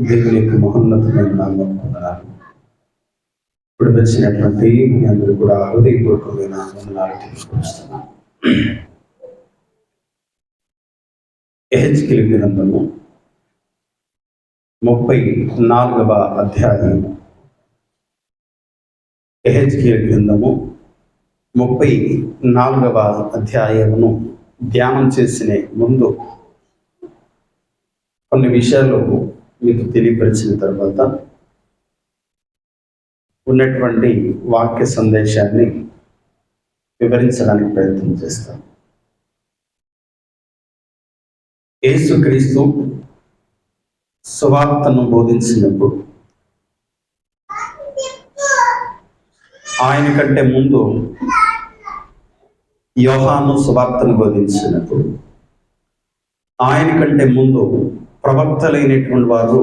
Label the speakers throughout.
Speaker 1: దేవుని యొక్క మహోన్నతమైన నామం వందనాలు. ఇప్పుడు వచ్చినటువంటి మీ అందరూ కూడా హృదయపూర్వకమైన వందనాలు తెలుసుకొస్తున్నాను. యెహెజ్కేలు గ్రంథము 34వ అధ్యాయం. యెహెజ్కేలు గ్రంథము 34వ అధ్యాయమును ధ్యానం చేసిన ముందు కొన్ని విషయాలు మీకు తెలియపరిచిన తర్వాత ఉన్నటువంటి వాక్య సందేశాన్ని వివరించడానికి ప్రయత్నం చేస్తాం. యేసుక్రీస్తు సువార్తను బోధించినప్పుడు ఆయన కంటే ముందు యోహాను సువార్తను బోధించినప్పుడు ఆయన కంటే ముందు ప్రవక్తలైనటువంటి వారు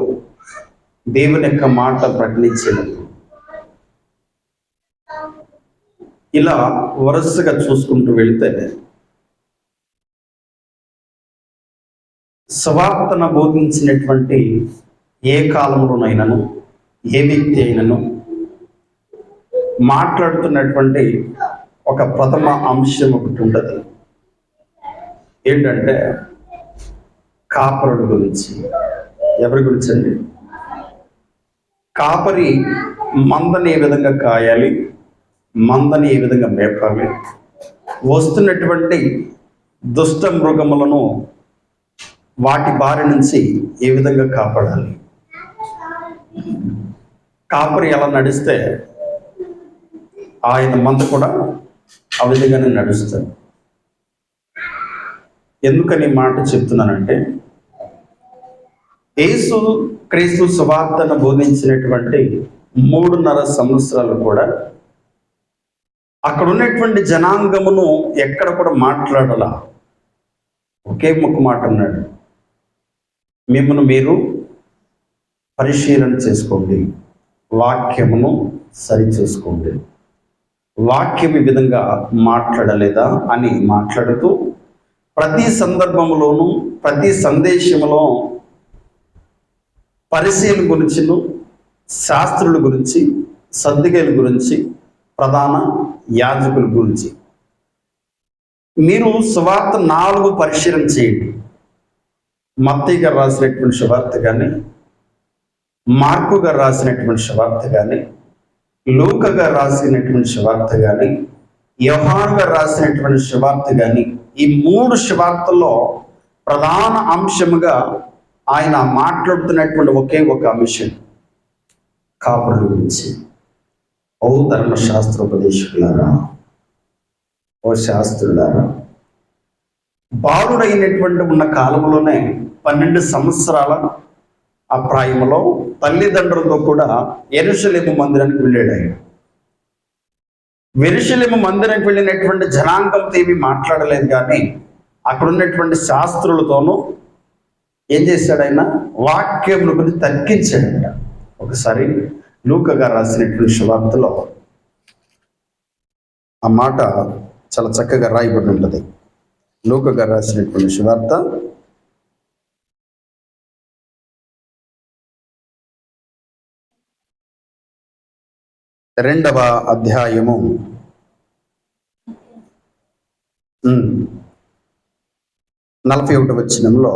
Speaker 1: దేవుని యొక్క మాట ప్రకటించినప్పుడు ఇలా వరుసగా చూసుకుంటూ వెళితే సువార్తను బోధించినటువంటి ఏ కాలంలోనైనాను ఏ వ్యక్తి అయినను మాట్లాడుతున్నటువంటి ఒక ప్రథమ అంశం ఒకటి ఉంటుంది. ఏంటంటే కాపరుల గురించి. ఎవరి గురించి అండి? కాపరి మందని ఏ విధంగా కాయాలి, మందని ఏ విధంగా మేపాలి, వస్తున్నటువంటి దుష్ట మృగములను వాటి బారి నుంచి ఏ విధంగా కాపాడాలి, కాపరి ఎలా నడిస్తే ఆయన మంద కూడా ఆ విధంగానే నడుస్తారు. ఎందుకని మాట చెప్తున్నానంటే, యేసు క్రీస్తు సువార్తను బోధించినటువంటి 3.5 సంవత్సరాలు కూడా అక్కడ ఉన్నటువంటి జనాంగమును ఎక్కడ కూడా మాట్లాడాల. ఒకే ముక్క మాట అన్నాడు, మిమ్మల్ని మీరు పరిశీలన చేసుకోండి, వాక్యమును సరిచేసుకోండి. వాక్యం ఈ విధంగా మాట్లాడలేదా అని మాట్లాడుతూ ప్రతి సందర్భంలోనూ ప్రతి సందేశంలో పరిశీలన గురించిను, శాస్త్రుల గురించి, సద్దుకేల గురించి, ప్రధాన యాజకుల గురించి మీరు సువార్త 4 పరిశీలన చేయండి. మత్తయి గారు రాసినటువంటి సువార్త కానీ, మార్కు గారు రాసినటువంటి సువార్త కానీ, లూకా గారు రాసినటువంటి సువార్త కానీ, యోహాను గారు రాసినటువంటి సువార్త కానీ, ఈ 3 సువార్తల్లో ప్రధాన అంశముగా ఆయన మాట్లాడుతున్నటువంటి ఒకే ఒక అంశం కాపరుల గురించి. ఓ ధర్మశాస్త్రోపదేశకులారా, ఓ శాస్త్రులారా, బాలుడైనటువంటి ఉన్న కాలంలోనే 12 సంవత్సరాల ఆ ప్రాయంలో తల్లిదండ్రులతో కూడా యెరూషలేము మందిరానికి వెళ్ళాడు. ఆయన యెరూషలేము మందిరానికి వెళ్ళినటువంటి జనాంగంతో ఏమీ మాట్లాడలేదు, కానీ అక్కడ ఉన్నటువంటి శాస్త్రులతోనూ ఏం చేశాడు? ఆయన వాక్యముల గురించి తర్కించాడంట. ఒకసారి లూకా గారు రాసినటువంటి సువార్తలో ఆ మాట చాలా చక్కగా రాయబడి ఉంటుంది. లూకా గారు రాసినటువంటి సువార్త 2వ అధ్యాయము 41వ వచనంలో,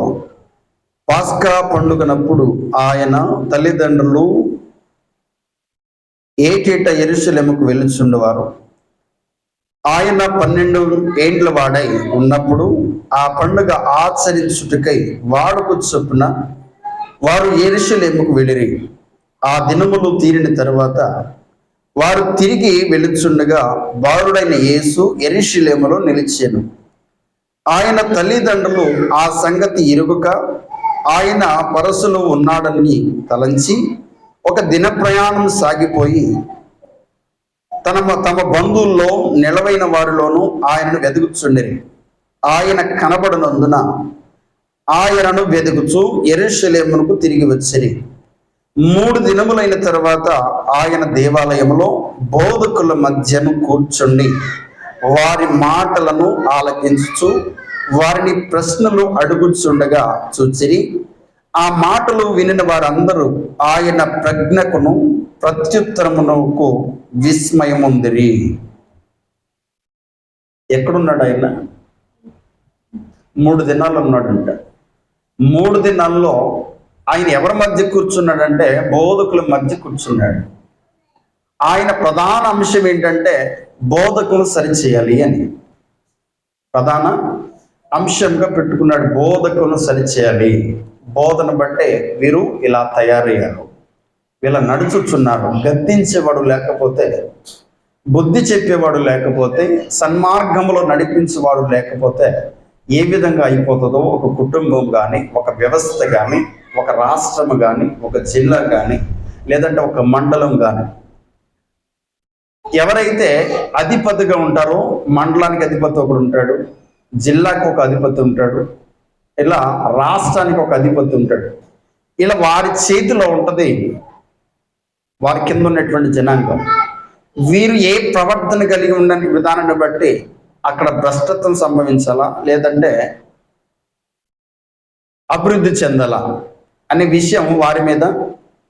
Speaker 1: పాస్కా పండుగనప్పుడు ఆయన తల్లిదండ్రులు ఏటేటా యెరూషలేముకు వెళ్ళుచుండేవారు. ఆయన 12 ఏండ్ల వాడై ఉన్నప్పుడు ఆ పండుగ ఆచరించుటకై వాడుకు చొప్పున వారు యెరూషలేముకు వెళ్ళిరి. ఆ దినములు తీరిన తరువాత వారు తిరిగి వెళ్ళుచుండగా బాలుడైన యేసు యెరూషలేములో నిలిచెను. ఆయన తల్లిదండ్రులు ఆ సంగతి ఎరుగక ఆయన పరసులో ఉన్నాడని తలంచి ఒక దిన ప్రయాణం సాగిపోయి తమ బంధువుల్లో నిలవైన వారిలోనూ ఆయనను వెతుకుచుండిరి. ఆయన కనబడనందున ఆయనను వెతుకుచూ యెరూషలేమునకు తిరిగి వచ్చిరి. 3 దినములైన తర్వాత ఆయన దేవాలయంలో బోధకుల మధ్యను కూర్చుండి వారి మాటలను ఆలకించుచు వారిని ప్రశ్నలు అడుగుచుండగా చూచిరి. ఆ మాటలు వినిన వారందరూ ఆయన ప్రజ్ఞకును ప్రత్యుత్తరమునకు విస్మయముందిరి. ఎక్కడున్నాడు ఆయన? 3 దినాలు ఉన్నాడంట. 3 దినాల్లో ఆయన ఎవరి మధ్య కూర్చున్నాడంటే బోధకుల మధ్య కూర్చున్నాడు. ఆయన ప్రధాన అంశం ఏంటంటే బోధకులు సరిచేయాలి అని ప్రధాన అంశంగా పెట్టుకున్నాడు. బోధకులను సరిచేయాలి. బోధన బట్టే వీరు ఇలా తయారయ్యారు, వీళ్ళ నడుచుచున్నారు. గద్దించేవాడు లేకపోతే, బుద్ధి చెప్పేవాడు లేకపోతే, సన్మార్గంలో నడిపించేవాడు లేకపోతే ఏ విధంగా అయిపోతుందో ఒక కుటుంబం కానీ, ఒక వ్యవస్థ కానీ, ఒక రాష్ట్రం కానీ, ఒక జిల్లా కానీ, లేదంటే ఒక మండలం కానీ. ఎవరైతే అధిపతిగా ఉంటారో మండలానికి అధిపతి ఒకడు ఉంటాడు, జిల్లాకు ఒక అధిపతి ఉంటాడు, ఇలా రాష్ట్రానికి ఒక అధిపతి ఉంటాడు. ఇలా వారి చేతిలో ఉంటుంది వారి కింద ఉన్నటువంటి జనాంగం. వీరు ఏ ప్రవర్తన కలిగి ఉన్న విధానాన్ని బట్టి అక్కడ భ్రష్టత్వం సంభవించాలా లేదంటే అభివృద్ధి చెందాలా అనే విషయం వారి మీద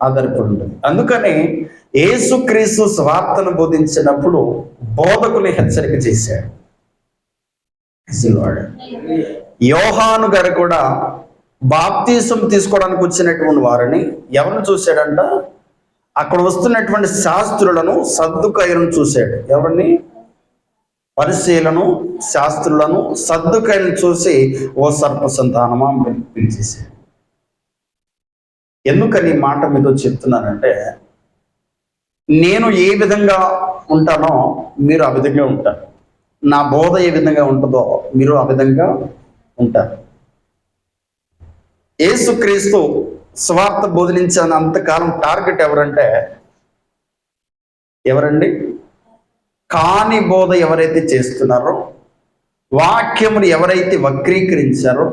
Speaker 1: ఆధారపడి ఉంటుంది. అందుకని యేసుక్రీస్తు స్వార్థను బోధించినప్పుడు బోధకుని హెచ్చరిక చేశాడు. యోహాను గారు కూడా బాప్తీసం తీసుకోవడానికి వచ్చినటువంటి వారిని ఎవరిని చూశాడంట? అక్కడ వస్తున్నటువంటి శాస్త్రులను, సద్దుకయ్యులను చూశాడు. ఎవరిని? పరిశీలను, శాస్త్రులను, సద్దుకయ్యులను చూసి ఓ సర్ప సంతానమా పిలిచేశాడు. ఎందుకని మాట మీద చెప్తున్నానంటే, నేను ఏ విధంగా ఉంటానో మీరు ఆ విధంగా ఉంటారు. నా బోధ ఏ విధంగా ఉంటుందో మీరు ఆ విధంగా ఉంటారు. యేసుక్రీస్తు స్వార్థ బోధించిన అంతకాలం టార్గెట్ ఎవరండి? కాని బోధ ఎవరైతే చేస్తున్నారో, వాక్యమును ఎవరైతే వక్రీకరించారో,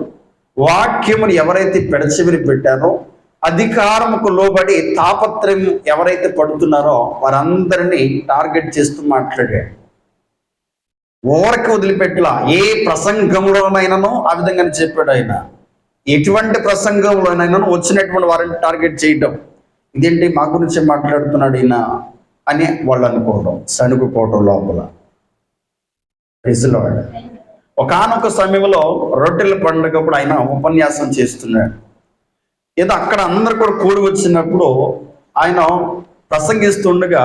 Speaker 1: వాక్యమును ఎవరైతే పెడచెవిని పెట్టారో, అధికారముకు లోబడి తాపత్రయం ఎవరైతే పడుతున్నారో వారందరినీ టార్గెట్ చేస్తూ మాట్లాడాడు. ఓరకి వదిలిపెట్టలా. ఏ ప్రసంగంలోనైనానో ఆ విధంగానే చెప్పాడు ఆయన. ఎటువంటి ప్రసంగంలోనైనా వచ్చినటువంటి వారిని టార్గెట్ చేయటం, ఇదేంటి మా గురించి మాట్లాడుతున్నాడు ఈయన అని వాళ్ళు అనుకోవడం, సణుగుకోవడం లోపల. రిజులవాడు ఒకానొక సమయంలో రొట్టెల పండుగప్పుడు ఆయన ఉపన్యాసం చేస్తున్నాడు. ఏదో అక్కడ అందరు కూడా కూడి వచ్చినప్పుడు ఆయన ప్రసంగిస్తుండగా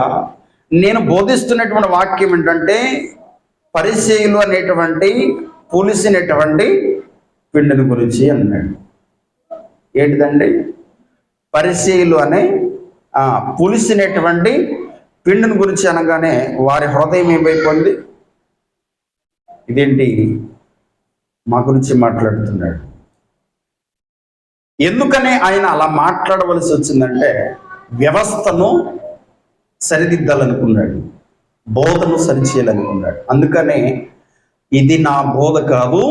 Speaker 1: నేను బోధిస్తున్నటువంటి వాక్యం ఏంటంటే పరిసయ్యులు అనేటువంటి పులిసినటువంటి పిండిని గురించి అన్నాడు. ఏంటిదండి? పరిసయ్యులు అనే పులిసినటువంటి పిండిని గురించి అనగానే వారి హృదయం ఏమైపోయింది? ఇదేంటి మా గురించి మాట్లాడుతున్నాడు. ఎందుకని ఆయన అలా మాట్లాడవలసి వచ్చిందంటే వ్యవస్థను సరిదిద్దాలనుకున్నాడు, బోధను సరిచేయాలనుకున్నాడు. అందుకనే ఇది నా బోధ కాదు,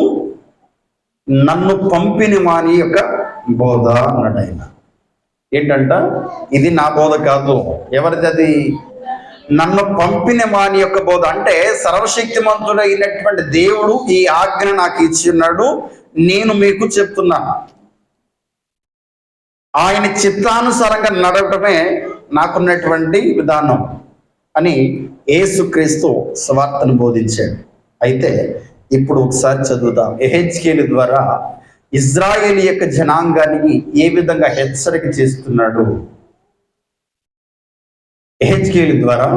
Speaker 1: నన్ను పంపిన వాని యొక్క బోధ అన్నాడు ఆయన. ఏంటంట? ఇది నా బోధ కాదు. ఎవరిది అది? నన్ను పంపిన వాని యొక్క బోధ. అంటే సర్వశక్తిమంతుడైనటువంటి దేవుడు ఈ ఆజ్ఞ నాకు ఇచ్చి ఉన్నాడు, నేను మీకు చెప్తున్నాను. ఆయన చిత్తానుసారంగా నడవటమే నాకున్నటువంటి విధానం అని యేసుక్రీస్తు స్వార్థను బోధించాడు. అయితే ఇప్పుడు ఒకసారి చదువుదాం. యెహెజ్కేలు ద్వారా ఇజ్రాయేల్ యొక్క జనాంగానికి ఏ విధంగా హెచ్చరిక చేస్తున్నాడు. యెహెజ్కేలు ద్వారా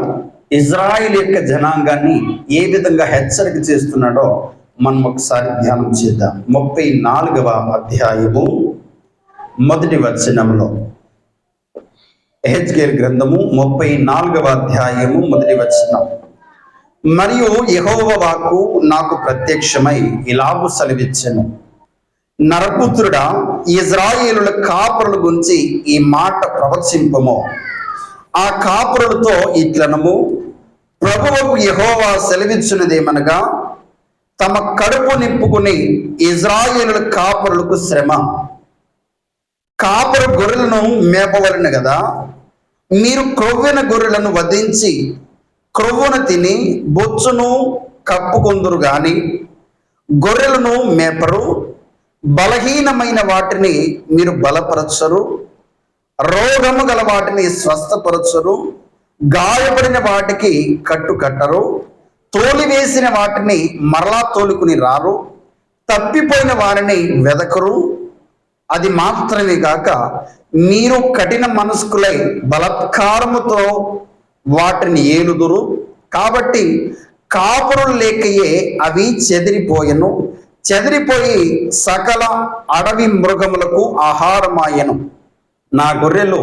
Speaker 1: ఇజ్రాయేల్ యొక్క జనాంగాన్ని ఏ విధంగా హెచ్చరిక చేస్తున్నాడో మనం ఒకసారి ధ్యానం చేద్దాం. 34వ అధ్యాయము 1వ వచనంలో, యెహెజ్కేలు గ్రంథము 34వ అధ్యాయము 1వ వచనం. మరియు యెహోవా వాక్కు నాకు ప్రత్యక్షమై ఇలాగు సెలవిచ్చెను, నరపుత్రుడా, ఇజ్రాయేలుల కాపురుల గురించి ఈ మాట ప్రవచింపము. ఆ కాపురులతో ఇట్లనము, ప్రభువుకు యెహోవా సెలవిచ్చున్నదేమనగా, తమ కడుపు నింపుకుని ఇజ్రాయేలుల కాపురులకు శ్రమ. కాపురు గొర్రెలను మేపవలను కదా, మీరు క్రొవ్విన గొర్రెలను వధించి క్రొవ్వును తిని బొచ్చును కప్పుకొందురు గాని గొర్రెలను మేపరు, బలహీనమైన వాటిని మీరు బలపరచరు, రోగము గల వాటిని స్వస్థపరచరు, గాయపడిన వాటికి కట్టు కట్టరు, తోలివేసిన వాటిని మరలా తోలుకుని రారు, తప్పిపోయిన వారిని వెదకరు. అది మాత్రమే కాక మీరు కఠిన మనస్కులై బలాత్కారముతో వాటిని ఏలుదురు. కాబట్టి కాపురులు లేకయే అవి చెదిరిపోయెను, చెదిరిపోయి సకల అడవి మృగములకు ఆహారమాయెను. నా గొర్రెలు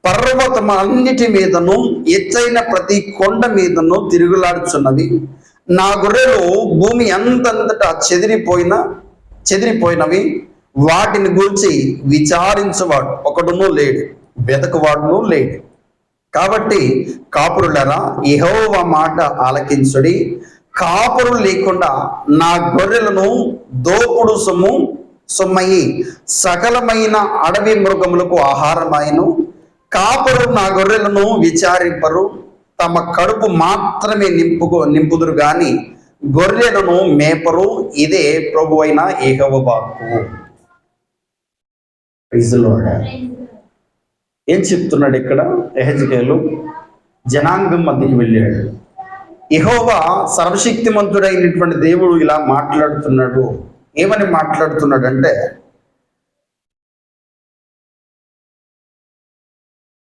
Speaker 1: పర్వతమన్నిటి మీదను ఎత్తైన ప్రతి కొండ మీదను తిరుగులాడుచున్నవి. నా గొర్రెలు భూమి అంతంతటా చెదిరిపోయినవి. వాటిని గురించి విచారించువాడు ఒకడును లేడు, వెతకువాడును లేడు. కాబట్టి కాపురులరా, యెహోవా మాట ఆలకించుడి. కాపురులు లేకుండా నా గొర్రెలను దోపుడు సొమ్మయి సకలమైన అడవి మృగములకు ఆహారమాయను. కాపురు నా గొర్రెలను విచారింపరు, తమ కడుపు మాత్రమే నింపుదురు గాని గొర్రెలను మేపరు. ఇదే ప్రభువైన యెహోవా వాక్కు. ఏం చెప్తున్నాడు ఇక్కడ? యెహెజ్కేలు జనాంగం మధ్యకి వెళ్ళాడు. యెహోవా సర్వశక్తిమంతుడైనటువంటి దేవుడు ఇలా మాట్లాడుతున్నాడు. ఏమని మాట్లాడుతున్నాడు అంటే,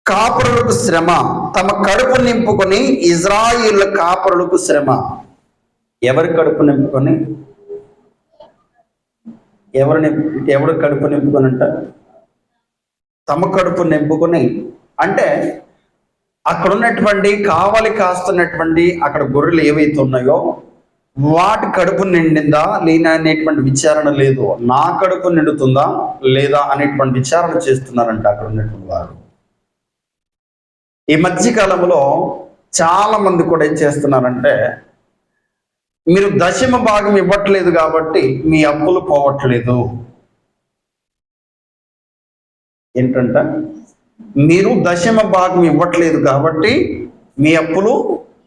Speaker 1: కాపురులకు శ్రమ, తమ కడుపు నింపుకొని ఇజ్రాయేల్ కాపురులకు శ్రమ. ఎవరి కడుపు నింపుకొని? ఎవరు కడుపు నింపుకొని అంట? తమ కడుపు నింపుకొని అంటే అక్కడ ఉన్నటువంటి కావలి కాస్తున్నటువంటి అక్కడ గొర్రెలు ఏవైతే ఉన్నాయో వాటి కడుపు నిండిందా లేనా అనేటువంటి విచారణ లేదు. నా కడుపు నిండుతుందా లేదా అనేటువంటి విచారణ చేస్తున్నారంట అక్కడ ఉన్నటువంటి వారు. ఈ మధ్య కాలంలో చాలా మంది కూడా ఏం చేస్తున్నారంటే, మీరు దశమ భాగం ఇవ్వట్లేదు కాబట్టి మీ అప్పులు పోవట్లేదు. ఏంటంట? మీరు దశమ భాగం ఇవ్వట్లేదు కాబట్టి మీ అప్పులు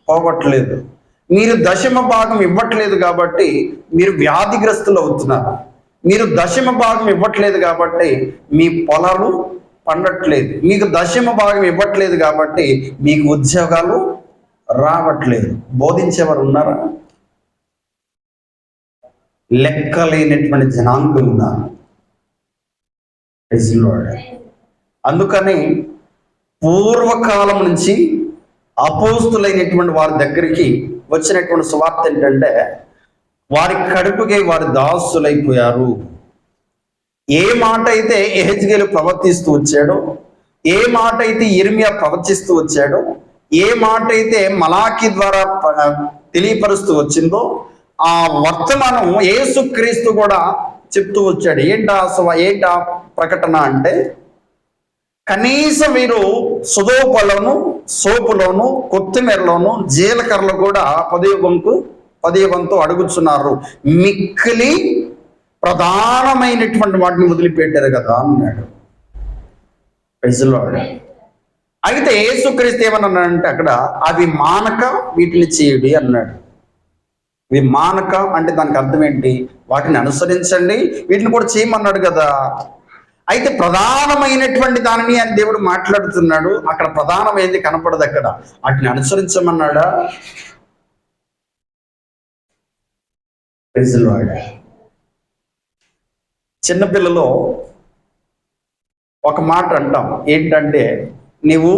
Speaker 1: పోవట్లేదు. మీరు దశమ భాగం ఇవ్వట్లేదు కాబట్టి మీరు వ్యాధిగ్రస్తులు అవుతున్నారు. మీరు దశమ భాగం ఇవ్వట్లేదు కాబట్టి మీ పొలాలు పండట్లేదు. మీకు దశమ భాగం ఇవ్వట్లేదు కాబట్టి మీకు ఉద్యోగాలు రావట్లేదు. బోధించేవారు ఉన్నారా? లెక్కలేనటువంటి జనాంగం ఉన్నారు. అందుకని పూర్వకాలం నుంచి అపోస్తులైనటువంటి వారి దగ్గరికి వచ్చినటువంటి సువార్త ఏంటంటే, వారి కడుపుకే వారి దాసులైపోయారు. ఏ మాట అయితే యెహెజ్కేలు ప్రవర్తిస్తూ వచ్చాడో, ఏ మాట అయితే యిర్మీయా ప్రవచిస్తూ వచ్చాడో, ఏ మాట అయితే మలాకి ద్వారా తెలియపరుస్తూ వచ్చిందో ఆ వర్తమానం యేసుక్రీస్తు కూడా చెప్తూ వచ్చాడు. ఏంటా ప్రకటన అంటే, కనీసం మీరు సుధోపలోను, సోపులోను, కొత్తిమీరలోను, జీలకర్రలో కూడా 10 వంతు అడుగుతున్నారు, మిక్కిలి ప్రధానమైనటువంటి వాటిని వదిలిపెట్టారు కదా అన్నాడు. అయితే యేసుక్రీస్తు ఏమన్నాడంటే అక్కడ, అవి మానక వీటిని చేయుడి అన్నాడు. ఇవి మానక అంటే దానికి అర్థం ఏంటి? వాటిని అనుసరించండి, వీటిని కూడా చేయమన్నాడు కదా. అయితే ప్రధానమైనటువంటి దానిని అని దేవుడు మాట్లాడుతున్నాడు. అక్కడ ప్రధానమైనది కనపడదు. అక్కడ వాటిని అనుసరించమన్నాడా? చిన్నపిల్లలో ఒక మాట అంటాం, ఏంటంటే, నీవు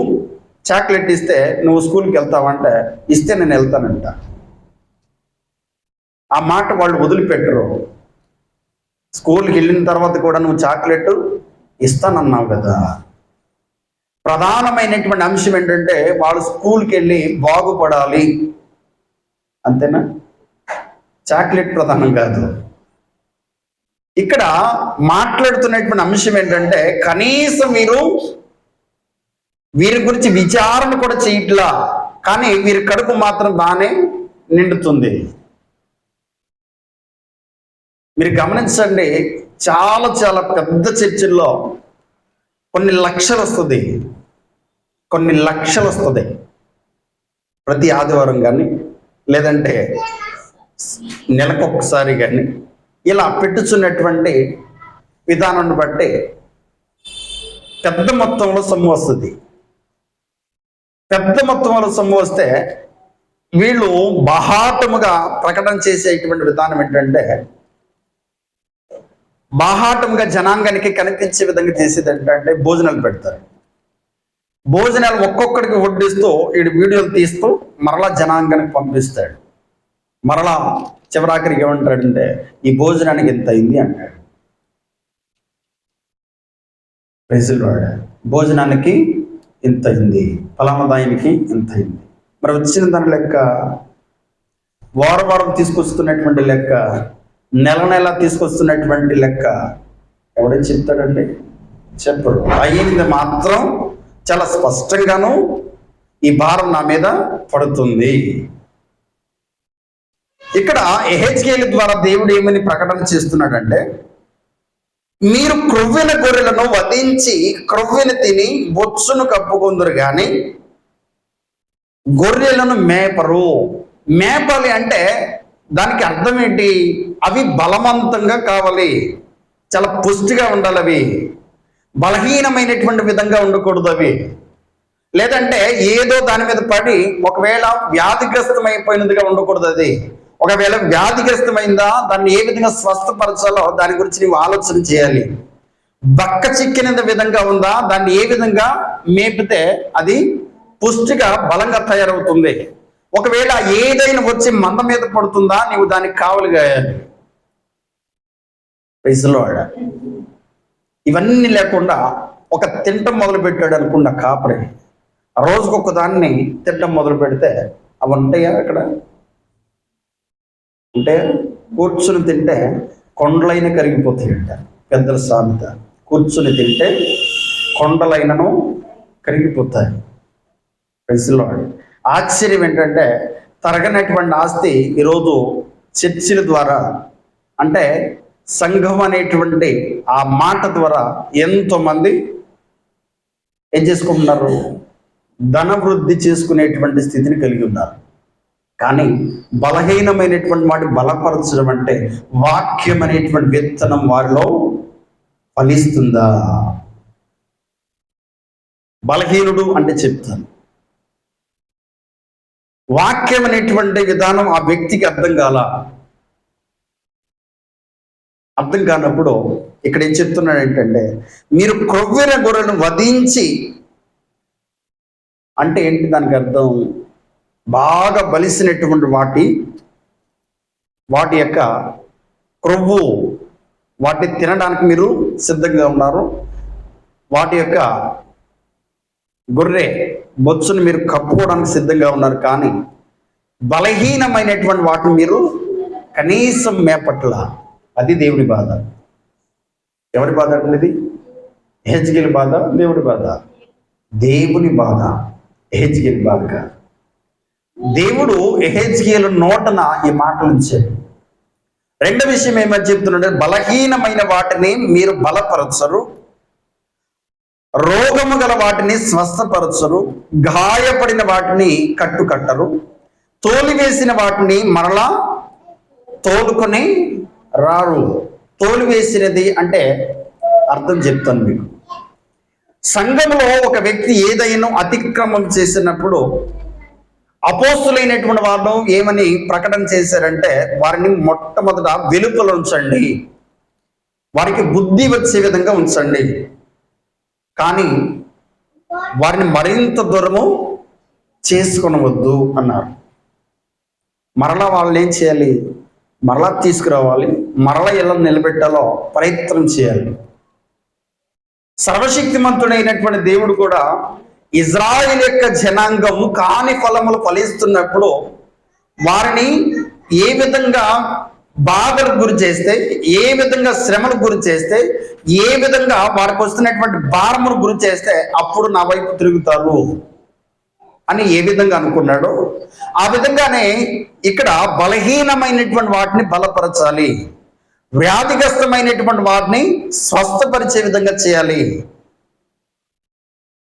Speaker 1: చాక్లెట్ ఇస్తే నువ్వు స్కూల్కి వెళ్తావంటే, ఇస్తే నేను వెళ్తానంట. ఆ మాట వాళ్ళు వదిలిపెట్టరు. స్కూల్కి వెళ్ళిన తర్వాత కూడా నువ్వు చాక్లెట్ ఇస్తానన్నావు కదా. ప్రధానమైనటువంటి అంశం ఏంటంటే, వాళ్ళు స్కూల్కి వెళ్ళి బాగుపడాలి, అంతేనా? చాక్లెట్ ప్రధానం కాదు. ఇక్కడ మాట్లాడుతున్నటువంటి అంశం ఏంటంటే, కనీసం వీరి గురించి విచారణ కూడా చేయట్లా, కానీ వీరి కడుపు మాత్రం బాగానే నిండుతుంది. మీరు గమనించండి, చాలా చాలా పెద్ద చర్చిల్లో కొన్ని లక్షలు వస్తుంది ప్రతి ఆదివారం కానీ, లేదంటే నెలకొకసారి కానీ, ఇలా పెట్టుచున్నటువంటి విధానాన్ని బట్టి పెద్ద మొత్తంలో సొమ్ము వస్తుంది. పెద్ద మొత్తంలో సొమ్ము వస్తే వీళ్ళు బాహాటముగా ప్రకటన చేసేటువంటి విధానం ఏంటంటే, బాహాటముగా జనాంగానికి కనిపించే విధంగా చేసేది ఏంటంటే భోజనాలు పెడతారు. భోజనాలు ఒక్కొక్కడికి వడ్డిస్తూ వీడు వీడియోలు తీస్తూ మరలా జనాంగానికి పంపిస్తాడు. మరలా చివరాఖరికి ఏమంటాడంటే, ఈ భోజనానికి ఎంత అయింది అంటాడు. భోజనానికి ఇంత అయింది, ఫలానాదాయానికి ఇంత అయింది. మరి వచ్చిన దాని లెక్క, వారం తీసుకొస్తున్నటువంటి లెక్క, నెల తీసుకొస్తున్నటువంటి లెక్క ఎవడైనా చెప్తాడండి? చెప్పరు. అయ్యింది మాత్రం చాలా స్పష్టంగాను ఈ భారం నా మీద పడుతుంది. ఇక్కడ యెహెజ్కేలు ద్వారా దేవుడు ఏమని ప్రకటన చేస్తున్నాడంటే, మీరు క్రొవ్విన గొర్రెలను వధించి క్రొవ్విని తిని బొచ్చును కప్పుకొందురు గాని గొర్రెలను మేపరు. మేపాలి అంటే దానికి అర్థం ఏంటి? అవి బలవంతంగా కావాలి, చాలా పుష్టిగా ఉండాలి. అవి బలహీనమైనటువంటి విధంగా ఉండకూడదు. అవి లేదంటే ఏదో దాని మీద పడి ఒకవేళ వ్యాధిగ్రస్తమైపోయినదిగా ఉండకూడదు. అది ఒకవేళ వ్యాధిగ్రస్తమైందా, దాన్ని ఏ విధంగా స్వస్థపరచాలో దాని గురించి నీవు ఆలోచన చేయాలి. బక్క చిక్కిన విధంగా ఉందా, దాన్ని ఏ విధంగా మేపితే అది పుష్టిగా బలంగా తయారవుతుంది. ఒకవేళ ఏదైనా వచ్చి మంద మీద పడుతుందా, నీవు దానికి కావలిగా. ఇవన్నీ లేకుండా ఒక తింటం మొదలు పెట్టాడు అనుకున్న కాపరి రోజుకొక దాన్ని తింటం మొదలు పెడితే అవి ఉంటాయా? అక్కడ అంటే కూర్చుని తింటే కొండలైన కరిగిపోతాయంట పెద్దల సామెత. కూర్చుని తింటే కొండలైనను కరిగిపోతాయి. ఆశ్చర్యం ఏంటంటే, తరగనటువంటి ఆస్తి ఈరోజు చర్చిల ద్వారా, అంటే సంఘం అనేటువంటి ఆ మాట ద్వారా ఎంతోమంది ఏం చేసుకుంటున్నారు? ధనవృద్ధి చేసుకునేటువంటి స్థితిని కలిగి ఉన్నారు. కానీ బలహీనమైనటువంటి వాటి బలపరచడం అంటే వాక్యం అనేటువంటి విత్తనం వారిలో ఫలిస్తుందా? బలహీనుడు అంటే చెప్తాను, వాక్యం అనేటువంటి విధానం ఆ వ్యక్తికి అర్థం కానప్పుడు ఇక్కడ ఏం చెప్తున్నాడు ఏంటంటే, మీరు క్రొవ్విన గొర్రెను వధించి, అంటే ఏంటి దానికి అర్థం? బాగా బలిసినటువంటి వాటి యొక్క క్రొవ్వు, వాటిని తినడానికి మీరు సిద్ధంగా ఉన్నారు. వాటి యొక్క గొర్రె బొచ్చును మీరు కప్పుకోవడానికి సిద్ధంగా ఉన్నారు. కానీ బలహీనమైనటువంటి వాటిని మీరు కనీసం మేపట్ల. అది దేవుడి బాధ. ఎవరి బాధ అంటే ఇది? యెహెజ్కేలు బాధ, దేవుడి బాధ. దేవుని బాధ, యెహెజ్కేలు బాధ కాదు. దేవుడు యెహెజ్కేలు నోటన ఈ మాటలు ఇచ్చాడు. రెండో విషయం ఏమని చెప్తున్నాడు? బలహీనమైన వాటిని మీరు బలపరచరు, రోగము గల వాటిని స్వస్థపరచరు, గాయపడిన వాటిని కట్టరు, తోలివేసిన వాటిని మరలా తోలుకొని రారు. తోలివేసినది అంటే అర్థం చెప్తాను మీకు. సంఘంలో ఒక వ్యక్తి ఏదైనా అతిక్రమం చేసినప్పుడు అపోస్తులైనటువంటి వాళ్ళు ఏమని ప్రకటన చేశారంటే, వారిని మొట్టమొదట వెలుపల ఉంచండి, వారికి బుద్ధి వచ్చే విధంగా ఉంచండి, కానీ వారిని మరింత దూరము చేసుకొనవద్దు అన్నారు. మరలా వాళ్ళు ఏం చేయాలి? మరలా తీసుకురావాలి, మరలా ఎలా నిలబెట్టాలో ప్రయత్నం చేయాలి. సర్వశక్తిమంతుడైనటువంటి దేవుడు కూడా ఇజ్రాయిల్ యొక్క జనాంగం కాని ఫలములు ఫలిస్తున్నప్పుడు వారిని ఏ విధంగా బాధలకు గురి చేస్తే, ఏ విధంగా శ్రమలకు గురి చేస్తే, ఏ విధంగా వారికి వస్తున్నటువంటి భారములు గురి చేస్తే అప్పుడు నా వైపు తిరుగుతారు అని ఏ విధంగా అనుకున్నాడో ఆ విధంగానే ఇక్కడ బలహీనమైనటువంటి వాటిని బలపరచాలి, వ్యాధిగ్రస్తమైనటువంటి వాటిని స్వస్థపరిచే విధంగా చేయాలి,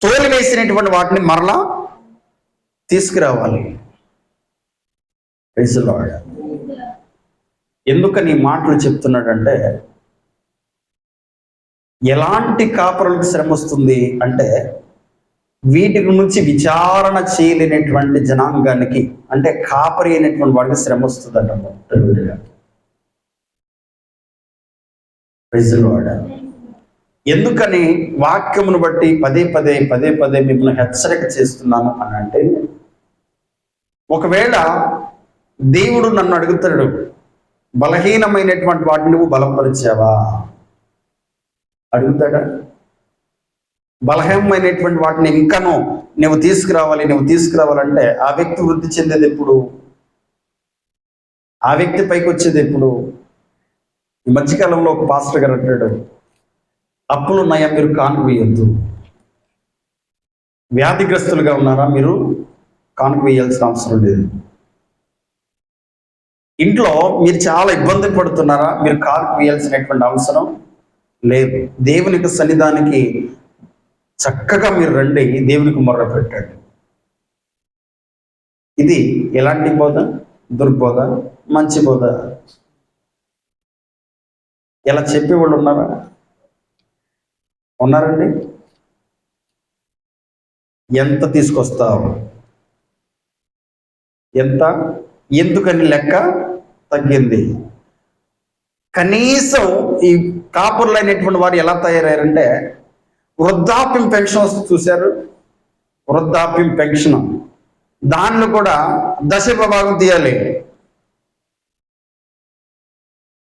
Speaker 1: తోలివేసినటువంటి వాటిని మరలా తీసుకురావాలి. ఎందుకని ఈ మాటలు చెప్తున్నాడంటే, ఎలాంటి కాపరులకు శ్రమ వస్తుంది అంటే, వీటి నుంచి విచారణ చేయలేనటువంటి జనాంగానికి, అంటే కాపరి అయినటువంటి వాడికి శ్రమ వస్తుందంట. ఎందుకని వాక్యమును బట్టి పదే పదే మిమ్మల్ని హెచ్చరిక చేస్తున్నాను అని అంటే, ఒకవేళ దేవుడు నన్ను అడుగుతాడు, బలహీనమైనటువంటి వాటిని నువ్వు బలపరిచావా అడుగుతాడా? బలహీనమైనటువంటి వాటిని ఇంకాను నువ్వు తీసుకురావాలంటే ఆ వ్యక్తి వృద్ధి చెందేది ఎప్పుడు? ఆ వ్యక్తి పైకి వచ్చేది ఎప్పుడు? ఈ మధ్యకాలంలో ఒక పాస్టర్ గారు అంటాడు, అప్పులు ఉన్నాయా మీరు కానుక వేయొద్దు. వ్యాధిగ్రస్తులుగా ఉన్నారా మీరు కానుక వేయాల్సిన అవసరం లేదు. ఇంట్లో మీరు చాలా ఇబ్బంది పడుతున్నారా మీరు కానుక వేయాల్సినటువంటి అవసరం లేదు. దేవునికి సన్నిధానికి చక్కగా మీరు రండి, దేవునికి మొర్ర పెట్టండి. ఇది ఎలాంటి బోధ? దుర్బోధ, మంచి బోధ? ఎలా చెప్పేవాళ్ళు ఉన్నారండి? ఎంత తీసుకొస్తావు, ఎంత, ఎందుకని లెక్క తగ్గింది. కనీసం ఈ కాపురులు అయినటువంటి వారు ఎలా తయారయ్యారంటే, వృద్ధాప్యం పెన్షన్ చూశారు, వృద్ధాప్యం పెన్షన్, దానిలో కూడా దశభాగం తీయాలి.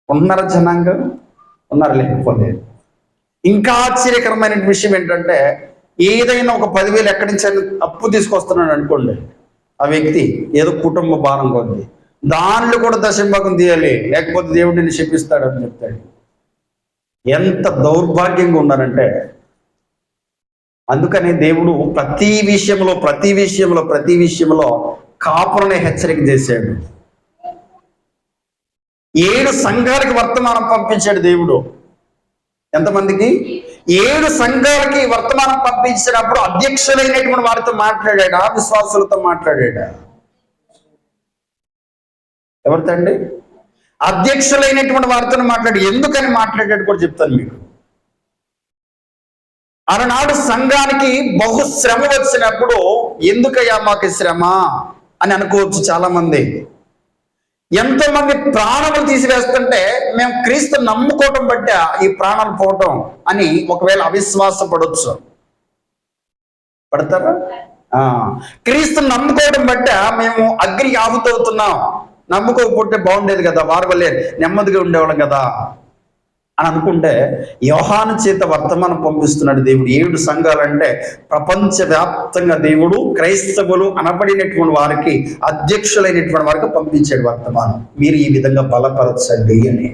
Speaker 1: ఉన్నారా జనాంగం? ఉన్నారు, లేకపోతే. ఇంకా ఆశ్చర్యకరమైన విషయం ఏంటంటే, ఏదైనా ఒక 10,000 ఎక్కడి నుంచి అప్పు తీసుకొస్తున్నాడు అనుకోండి, ఆ వ్యక్తి ఏదో కుటుంబ భారం కొద్ది, దానిలో కూడా దశభాగం తీయాలి, లేకపోతే దేవుడిని శపిస్తాడు అని చెప్తాడు. ఎంత దౌర్భాగ్యంగా ఉన్నారంటే, అందుకని దేవుడు ప్రతి విషయంలో కాపురనే హెచ్చరిక చేశాడు. 7 సంఘాలకి వర్తమానం పంపించాడు దేవుడు. ఎంతమందికి? 7 సంఘాలకి వర్తమానం పంపించినప్పుడు అధ్యక్షులైనటువంటి వారితో మాట్లాడాడా? విశ్వాసులతో మాట్లాడాడా? ఎవరితో అండి? అధ్యక్షులైనటువంటి వారితో మాట్లాడి. ఎందుకని మాట్లాడాడు కూడా చెప్తాను మీకు. ఆనాడు సంఘానికి బహు శ్రమ వచ్చినప్పుడు, ఎందుకయ్యా మాకు శ్రమ అని అనుకోవచ్చు చాలా మంది. ఎంతో మంది ప్రాణాలు తీసివేస్తుంటే, మేము క్రీస్తు నమ్ముకోవటం బట్టి ఈ ప్రాణాలు పోవటం అని ఒకవేళ అవిశ్వాసపడవచ్చు. పడతారా? క్రీస్తు నమ్ముకోవడం బట్టి మేము అగ్నికి ఆహుతవుతున్నాం, నమ్ముకోకపోతే బాగుండేది కదా, వారి వల్లే నెమ్మదిగా ఉండేవాళ్ళం కదా అని అనుకుంటే, యోహాను చేత వర్తమానం పంపిస్తున్నాడు దేవుడు. 7 సంఘాలంటే ప్రపంచవ్యాప్తంగా దేవుడు క్రైస్తవులు అనబడినటువంటి వారికి, అధ్యక్షులైనటువంటి వారికి పంపించాడు వర్తమానం. మీరు ఈ విధంగా బలపరచండి అని.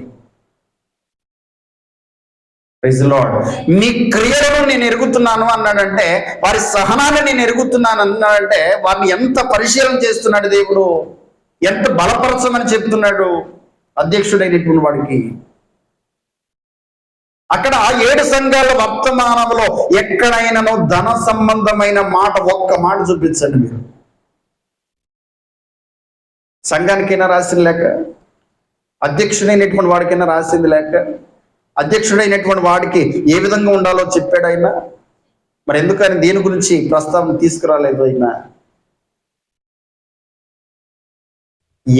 Speaker 1: Praise lord. మీ క్రియలను నేను ఎరుగుతున్నాను అన్నాడంటే, వారి సహనాన్ని నేను ఎరుగుతున్నాను అన్నాడంటే, వారిని ఎంత పరిశీలన చేస్తున్నాడు దేవుడు, ఎంత బలపరచమని చెప్తున్నాడు అధ్యక్షుడైనటువంటి వాడికి. అక్కడ 7 సంఘాల వర్తమానంలో ఎక్కడైనాను ధన సంబంధమైన మాట, ఒక్క మాట చూపించండి మీరు. సంఘానికైనా రాసింది లేక, అధ్యక్షుడైనటువంటి వాడికైనా రాసింది లేక, అధ్యక్షుడైనటువంటి వాడికి ఏ విధంగా ఉండాలో చెప్పాడు ఆయన. మరి ఎందుకని దీని గురించి ప్రస్తావన తీసుకురాలేదు ఆయన?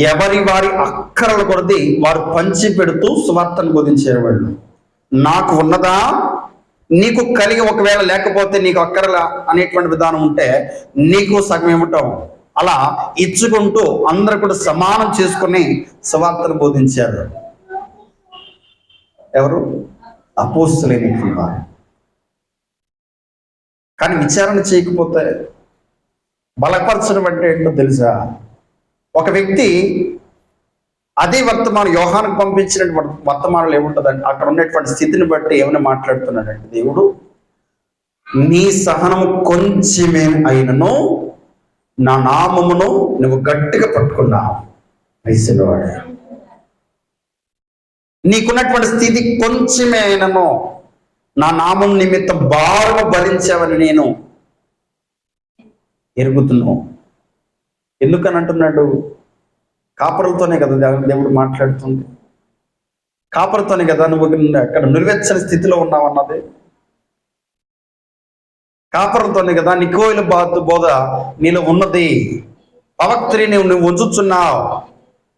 Speaker 1: ఎవరి వారి అక్కరల కొద్దీ వారు పంచి పెడుతూ సువార్తను బోధించారు వాళ్ళు. నాకు ఉన్నదా, నీకు కలిగి ఒకవేళ లేకపోతే నీకు అక్కరలా అనేటువంటి విధానం ఉంటే నీకు సగం ఇవ్వటం, అలా ఇచ్చుకుంటూ అందరూ కూడా సమానం చేసుకుని సువార్తను బోధించారు. ఎవరు? అపోస్తలులైనటువంటి వారు. కానీ విచారణ చేయకపోతే బలపరచడం అంటే ఏంటో తెలుసా? ఒక వ్యక్తి అదే వర్తమానం, యోహానుకు పంపించిన వర్తమానాలు ఏముంటుందండి, అక్కడ ఉన్నటువంటి స్థితిని బట్టి ఏమైనా మాట్లాడుతున్నాడంటే దేవుడు, నీ సహనము కొంచెమే అయినను నా నామమును నువ్వు గట్టిగా పట్టుకున్నావు. ఐసినవాడు, నీకున్నటువంటి స్థితి కొంచెమే అయినను నా నామం నిమిత్తం భారము భరించావని నేను ఎరుగుతున్నావు. ఎందుకని అంటున్నాడు? కాపురలతోనే కదా దేవుడు మాట్లాడుతుంది. కాపరితోనే కదా నువ్వు అక్కడ నిలువెచ్చని స్థితిలో ఉన్నావన్నది. కాపరులతోనే కదా నికోయిల బోధ నీలో ఉన్నది. పవక్త్రిని నువ్వు ఉంచుచున్నావు,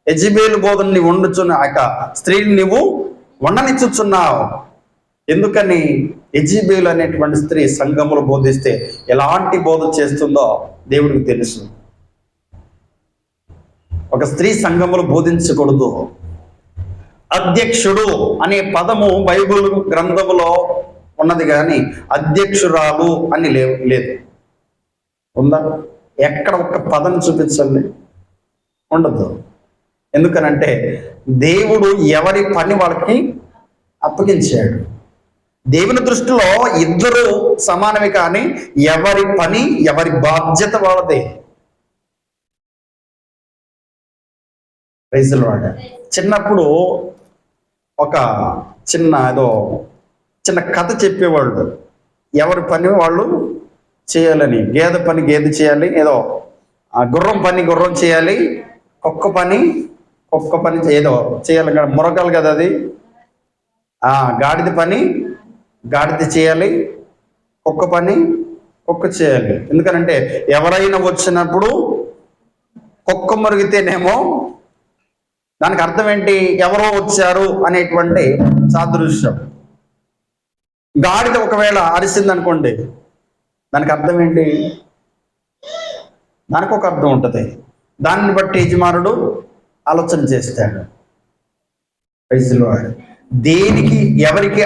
Speaker 1: యెజెబెలు బోధను నీవు వండుచున్నా, స్త్రీని నువ్వు వండనిచ్చుచున్నావు. ఎందుకని? యెజెబెలు అనేటువంటి స్త్రీ సంఘములు బోధిస్తే ఎలాంటి బోధ చేస్తుందో దేవుడికి తెలుసు. ఒక స్త్రీ సంఘములు బోధించకూడదు. అధ్యక్షుడు అనే పదము బైబిల్ గ్రంథములో ఉన్నది కానీ అధ్యక్షురాలు అని లేదు. ఉందా? ఎక్కడ ఒక పదం చూపించండి, ఉండదు. ఎందుకనంటే దేవుడు ఎవరి పని వాళ్ళకి అప్పగించాడు. దేవుని దృష్టిలో ఇద్దరు సమానమే, కానీ ఎవరి పని ఎవరి బాధ్యత వాళ్ళదే. ప్రైజ్లార్డ్. చిన్నప్పుడు ఒక చిన్న కథ చెప్పేవాళ్ళు, ఎవరి పని వాళ్ళు చేయాలని. గేదె పని గేదె చేయాలి, ఏదో గుర్రం పని గుర్రం చేయాలి, కుక్క పని ఏదో చేయాలి, మురగాలి కదా అది. గాడిద పని గాడిద చేయాలి, కుక్క పని కుక్క చేయాలి. ఎందుకనంటే ఎవరైనా వచ్చినప్పుడు కుక్క మురిగితేనేమో దానికి అర్థం ఏంటి? ఎవరో వచ్చారు అనేటువంటి సాదృశ్యం. గాడిద ఒకవేళ అరిసింది అనుకోండి, దానికి అర్థం ఏంటి? దానికి ఒక అర్థం ఉంటుంది. దాన్ని బట్టి యజమానుడు ఆలోచన చేస్తాడు. దేనికి ఎవరికి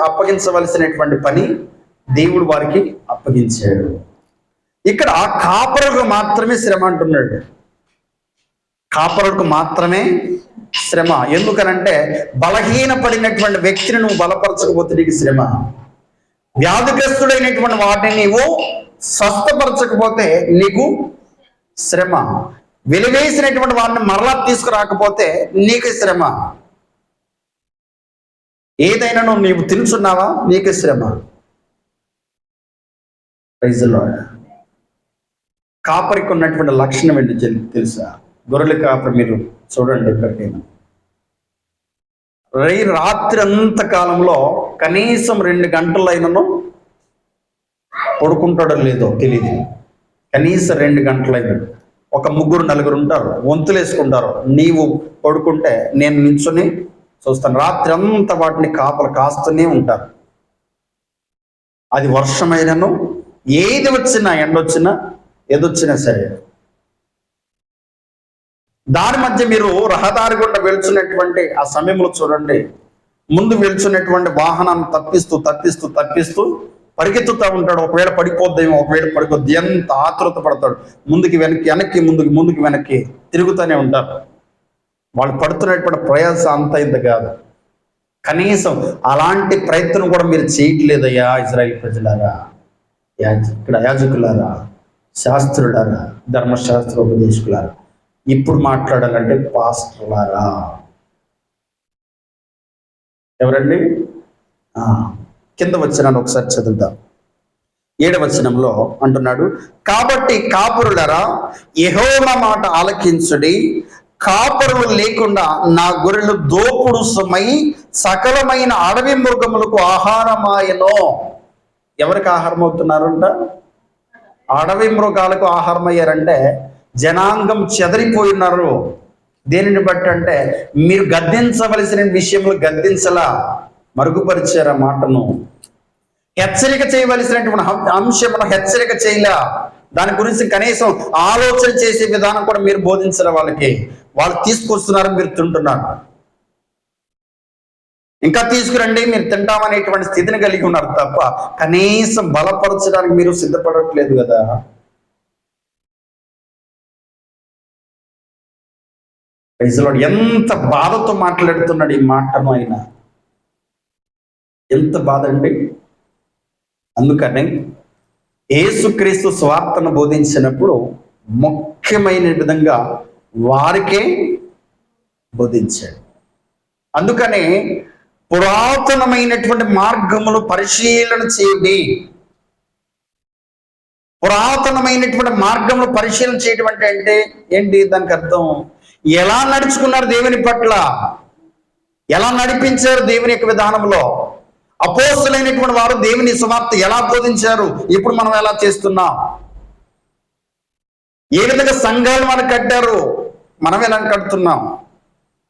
Speaker 1: అప్పగించవలసినటువంటి పని దేవుడు వారికి అప్పగించాడు. ఇక్కడ కాపరులకు మాత్రమే శ్రమ అంటున్నాడు. కాపరులకు మాత్రమే శ్రమ. ఎందుకనంటే బలహీనపడినటువంటి వ్యక్తిని నువ్వు బలపరచకపోతే నీకు శ్రమ. వ్యాధిగ్రస్తుడైనటువంటి వాటిని నీవు స్వస్థపరచకపోతే నీకు శ్రమ. వెలివేసినటువంటి వారిని మరలా తీసుకురాకపోతే నీకు శ్రమ. ఏదైనా నీవు తినుచున్నావా, నీకు శ్రమ. Praise the lord. కాపరికి ఉన్నటువంటి లక్షణం ఏంటి తెలుసా? గొర్రెల కాపరి మీరు చూడండి, ఎక్కడికైనా రాత్రి అంత కాలంలో కనీసం 2 గంటలైనను పడుకుంటాడో లేదో తెలియదు. కనీసం 2 గంటలైన ఒక 3-4 ఉంటారు, వంతులు వేసుకుంటారు. నీవు పడుకుంటే నేను నించుని చూస్తాను. రాత్రి అంతా వాటిని కాపలు కాస్తూనే ఉంటారు. అది వర్షమైనను, ఏది వచ్చినా, ఎండొచ్చినా, ఏదొచ్చినా సరే. దాని మధ్య మీరు రహదారి గుండా వెళ్తున్నటువంటి ఆ సమయంలో చూడండి, ముందు వెళ్తున్నటువంటి వాహనాన్ని తప్పిస్తూ పరిగెత్తుతూ ఉంటాడు. ఒకవేళ పడిపోద్దేమో, ఒకవేళ పడిపోద్ది, ఎంత ఆతృత పడతాడు. ముందుకి వెనక్కి ముందుకి వెనక్కి తిరుగుతూనే ఉంటారు. వాళ్ళు పడుతున్నటువంటి ప్రయాసం అంత ఇంత కాదు. కనీసం అలాంటి ప్రయత్నం కూడా మీరు చేయట్లేదయ్యా ఇజ్రాయేల్ ప్రజలారా, ఇక్కడ యాజకులారా, శాస్త్రులారా, ధర్మశాస్త్ర ఉపదేశకులారా. ఇప్పుడు మాట్లాడాలంటే పాస్టర్లారా. ఎవరండి? కింద వచనాన్ని ఒకసారి చదువుదాం. 7వ వచనంలో అంటున్నాడు, కాబట్టి కాపురులారా యెహోవా మాట ఆలకించుడి. కాపరులు లేకుండా నా గొర్రెలు దోపుడు సొమ్మై సకలమైన అడవి మృగములకు ఆహారమాయనో. ఎవరికి ఆహారం అవుతున్నారంట? అడవి మృగాలకు ఆహారం అయ్యారంటే జనాంగం చెదరిపోయి ఉన్నారు. దేనిని బట్టి అంటే మీరు గద్దించవలసిన విషయంలో గద్దించలా, మరుగుపరిచారు ఆ మాటను. హెచ్చరిక చేయవలసినటువంటి అంశమును హెచ్చరిక చేయలే. దాని గురించి కనీసం ఆలోచన చేసే విధానం కూడా మీరు బోధించలే. వాళ్ళు తీసుకొస్తున్నారు, మీరు తింటున్నారు. ఇంకా తీసుకురండి, మీరు తింటామనేటువంటి స్థితిని కలిగి ఉన్నారు తప్ప కనీసం బలపరచడానికి మీరు సిద్ధపడట్లేదు కదా. ఎంత బాధతో మాట్లాడుతున్నాడు ఈ మాటను ఆయన. ఎంత బాధ అండి. అందుకని యేసుక్రీస్తు స్వార్థను బోధించినప్పుడు ముఖ్యమైన విధంగా వారికే బోధించాడు. అందుకనే పురాతనమైనటువంటి మార్గములు పరిశీలన చేయండి. పురాతనమైనటువంటి మార్గములు పరిశీలన చేయడం అంటే ఏంటి? దానికి అర్థం ఎలా నడుచుకున్నారు దేవుని పట్ల, ఎలా నడిపించారు దేవుని యొక్క విధానంలో. అపోస్తలులైనటువంటి వారు దేవుని సువార్త ఎలా బోధించారు, ఇప్పుడు మనం ఎలా చేస్తున్నాం. ఏ విధంగా సంఘాలు మనం కట్టారు, మనం ఎలా కడుతున్నాం.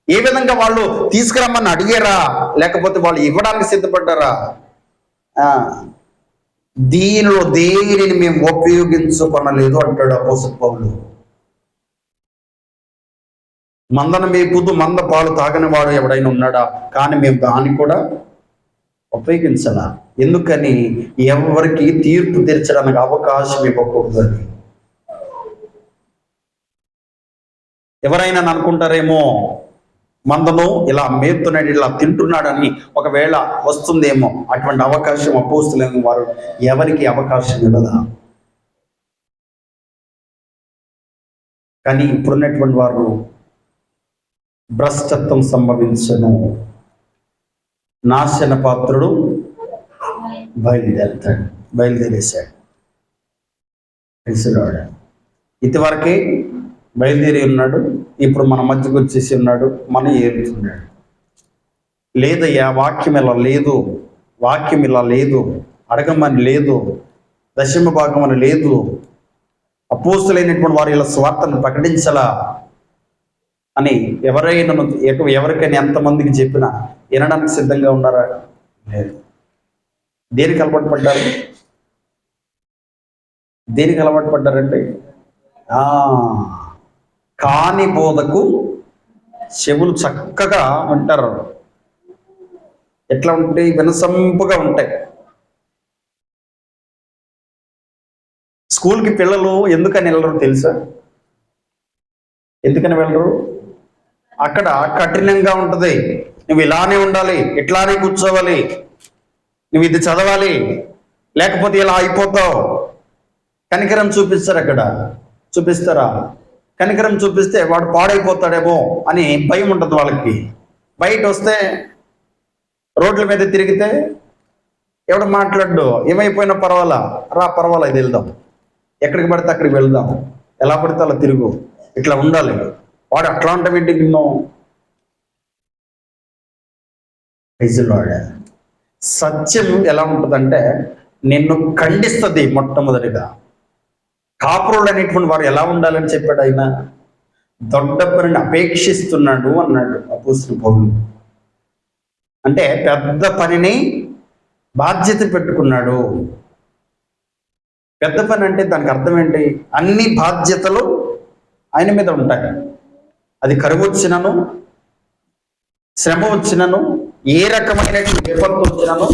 Speaker 1: ఏ విధంగా వాళ్ళు తీసుకురమ్మని అడిగారా, లేకపోతే వాళ్ళు ఇవ్వడానికి సిద్ధపడ్డారా. దీనిలో దేనిని మేము ఉపయోగించుకొనలేదు అంటాడు అపోస్తలుడు పౌలు. మందన మేపుతూ మంద పాలు తాగని వాడు ఎవడైనా ఉన్నాడా, కానీ మేము దాన్ని కూడా ఉపయోగించాల. ఎందుకని, ఎవరికి తీర్పు తీర్చడానికి అవకాశం ఇవ్వకూడదని. ఎవరైనా అనుకుంటారేమో మందను ఇలా మేపుతున్నాడు, ఇలా తింటున్నాడని ఒకవేళ వస్తుందేమో. అటువంటి అవకాశం అపోస్తలులైన వారు ఎవరికి అవకాశం ఇవ్వదా. కానీ ఇప్పుడున్నటువంటి వారు భ్రష్టత్వం సంభవించను, నాశన పాత్రుడు బయలుదేరేశాడు. ఇంతవరకే బయలుదేరి ఉన్నాడు, ఇప్పుడు మన మధ్యకు వచ్చేసి ఉన్నాడు, మనం ఏరుతున్నాడు. లేదయ్యా, వాక్యం ఇలా లేదు, వాక్యం ఇలా లేదు, అడగమని లేదు, దశమ భాగం అని లేదు, అపోస్తలులైనటువంటి వారు ఇలా స్వార్థను ప్రకటించలా అని ఎవరికైనా ఎంతమందికి చెప్పినా వినడానికి సిద్ధంగా ఉన్నారా? లేదు. దేనికి అలవాటు పడ్డారు? దేనికి అలవాటు పడ్డారంటే కాని బోధకు చెవులు చక్కగా వింటారు. ఎట్లా ఉంటాయి? వినసంపుగా ఉంటాయి. స్కూల్కి పిల్లలు ఎందుకని వెళ్ళరు తెలుసా? ఎందుకని వెళ్ళరు? అక్కడ కఠినంగా ఉంటుంది. నువ్వు ఇలానే ఉండాలి, ఇట్లానే కూర్చోవాలి, నువ్వు ఇది చదవాలి, లేకపోతే ఇలా అయిపోతావు. కనికరం చూపిస్తారు. అక్కడ చూపిస్తారా? కనికరం చూపిస్తే వాడు పాడైపోతాడేమో అని భయం ఉంటుంది వాళ్ళకి. బయట వస్తే రోడ్ల మీద తిరిగితే ఎవడు మాట్లాడు, ఏమైపోయినా పర్వాలా, రా పర్వాలా, ఇది వెళ్దాం, ఎక్కడికి పడితే అక్కడికి వెళ్దాం, ఎలా పడితే అలా తిరుగు, ఇట్లా ఉండాలి. వాడు అట్లా ఉంటామేంటి నిన్ను. సత్యం ఎలా ఉంటుందంటే నిన్ను ఖండిస్తుంది. మొట్టమొదటిగా కాపురులు అనేటువంటి వారు ఎలా ఉండాలని చెప్పాడు ఆయన. దొడ్డ పనిని అపేక్షిస్తున్నాడు అన్నాడు అపోస్తలుడు పౌలు. అంటే పెద్ద పనిని బాధ్యత పెట్టుకున్నాడు. పెద్ద పని అంటే దానికి అర్థం ఏంటి? అన్ని బాధ్యతలు ఆయన మీద ఉంటాయి. అది కరువు వచ్చినను, శ్రమ వచ్చినను, ఏ రకమైనటువంటి విపత్తు వచ్చినను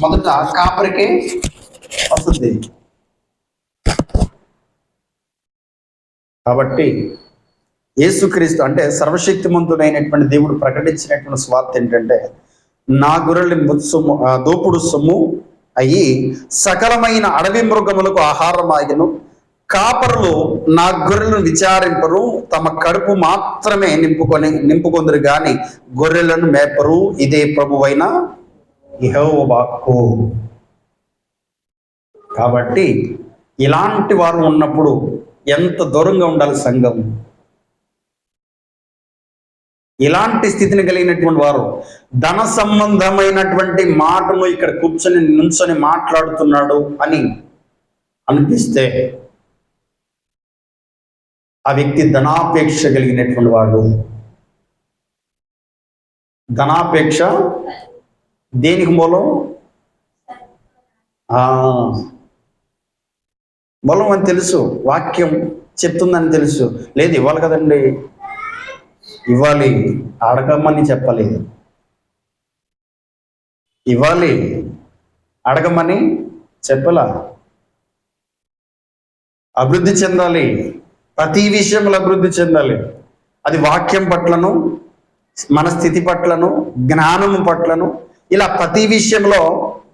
Speaker 1: మొదట కాపరికే వస్తుంది. కాబట్టి యేసుక్రీస్తు అంటే సర్వశక్తిమంతుడైనటువంటి దేవుడు ప్రకటించినటువంటి స్వార్థ ఏంటంటే, నా గొర్రెల్ని దోపుడు సొమ్ము అయ్యి సకలమైన అడవి మృగములకు ఆహారం ఆగిను, కాపరులు నా గొర్రెలను విచారింపరు, తమ కడుపు మాత్రమే నింపుకొందరు గాని గొర్రెలను మేపరు, ఇదే ప్రభువైన యెహోవా వాక్కు. కాబట్టి ఇలాంటి వారు ఉన్నప్పుడు ఎంత దూరంగా ఉండాలి సంఘం. ఇలాంటి స్థితిని కలిగినటువంటి వారు ధన సంబంధమైనటువంటి మాటను ఇక్కడ నుంచొని మాట్లాడుతున్నాడు అని అనిపిస్తే ఆ వ్యక్తి ధనాపేక్ష కలిగినటువంటి వాడు. ధనాపేక్ష దేనికి మూలం? మూలం అని తెలుసు, వాక్యం చెప్తుందని తెలుసు. లేదు ఇవ్వాలి కదండి, ఇవ్వాలి, అడగమని చెప్పలేదు. ఇవ్వాలి, అడగమని చెప్పలా. అభివృద్ధి చెందాలి, ప్రతి విషయంలో అభివృద్ధి చెందాలి. అది వాక్యం పట్లను, మన స్థితి పట్లను, జ్ఞానము పట్లను, ఇలా ప్రతి విషయంలో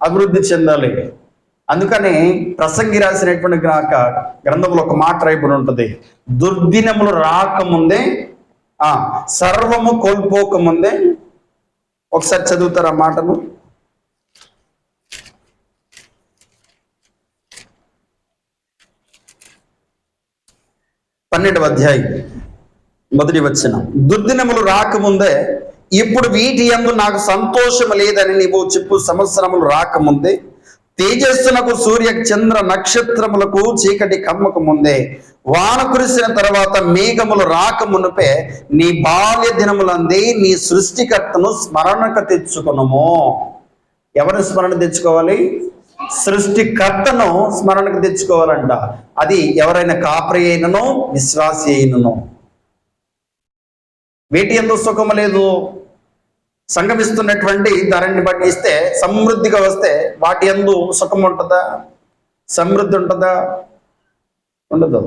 Speaker 1: అభివృద్ధి చెందాలి. అందుకని ప్రసంగి రాసినటువంటి గ్రంథంలో ఒక మాట రాయబడి ఉంటుంది, దుర్దినములు రాకముందే సర్వము కోల్పోకముందే. ఒకసారి చదువుతారు ఆ మాటను. 12వ అధ్యాయం 1వ వచనం. దుర్దినములు రాకముందే ఇప్పుడు వీటి యందు నాకు సంతోషం లేదని నీవు చెప్పు సంవత్సరములు రాకముందే, తేజస్సునకు సూర్య చంద్ర నక్షత్రములకు చీకటి కమ్మక ముందే, వాన కురిసిన తర్వాత మేఘములు రాకమునుపే నీ బాల్య దినములందే నీ సృష్టికర్తను స్మరణకు తెచ్చుకొనుము. ఎవరిని స్మరణ తెచ్చుకోవాలి? సృష్టికర్తను స్మరణకు తెచ్చుకోవాలంట. అది ఎవరైనా కాపరి అయినను విశ్వాసి అయినను. వీటి యందు సుఖము లేదు. సంగమిస్తున్నటువంటి ధరని బట్టి ఇస్తే సమృద్ధిగా వస్తే వాటి యందు సుఖం ఉంటుందా? సమృద్ధి ఉంటుందా? ఉండదు.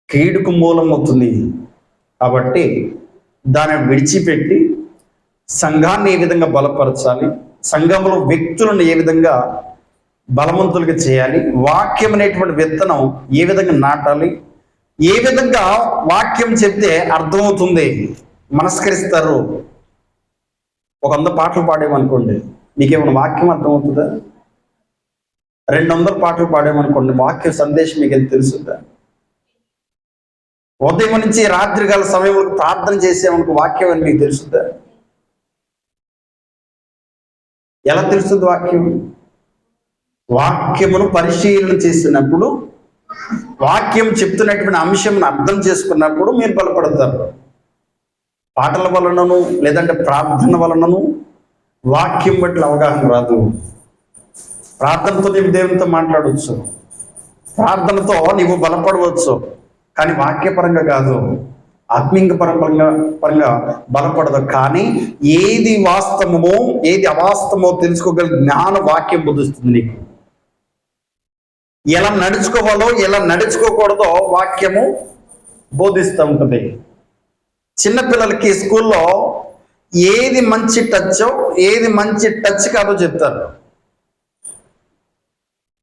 Speaker 1: కీడుకు మూలం అవుతుంది. కాబట్టి దాన్ని విడిచిపెట్టి సంఘాన్ని ఏ విధంగా బలపరచాలి, సంఘంలో వ్యక్తులను ఏ విధంగా బలవంతులుగా చేయాలి, వాక్యం అనేటువంటి విత్తనం ఏ విధంగా నాటాలి, ఏ విధంగా వాక్యం చెప్తే అర్థమవుతుంది, మనస్కరిస్తారు. ఒక 100 పాటలు పాడేమనుకోండి, మీకేమైనా వాక్యం అర్థమవుతుందా? 200 పాటలు పాడేమనుకోండి, వాక్య సందేశం మీకు ఎంత తెలుస్తుందా? ఉదయం నుంచి రాత్రి కాల సమయంలో ప్రార్థన చేసేమనుకో వాక్యం అని మీకు తెలుస్తుందా? ఎలా తెలుస్తుంది వాక్యం? వాక్యమును పరిశీలన చేసినప్పుడు, వాక్యం చెప్తున్నటువంటి అంశంను అర్థం చేసుకున్నప్పుడు మీరు బలపడతారు. పాటల వలనను లేదంటే ప్రార్థన వలనను వాక్యం బట్టి అవగాహన రాదు. ప్రార్థనతో నీవు దేవునితో మాట్లాడవచ్చు, ప్రార్థనతో నీవు బలపడవచ్చు, కానీ వాక్యపరంగా కాదు, ఆత్మీయ పరంగా బలపడదు. కానీ ఏది వాస్తవమో ఏది అవాస్తవమో తెలుసుకోగల జ్ఞాన వాక్యం బోధిస్తుంది నీకు. ఎలా నడుచుకోవాలో ఎలా నడుచుకోకూడదో వాక్యము బోధిస్తూ ఉంటుంది. చిన్నపిల్లలకి స్కూల్లో ఏది మంచి టచ్ ఏది మంచి టచ్ కాదో చెప్తారు.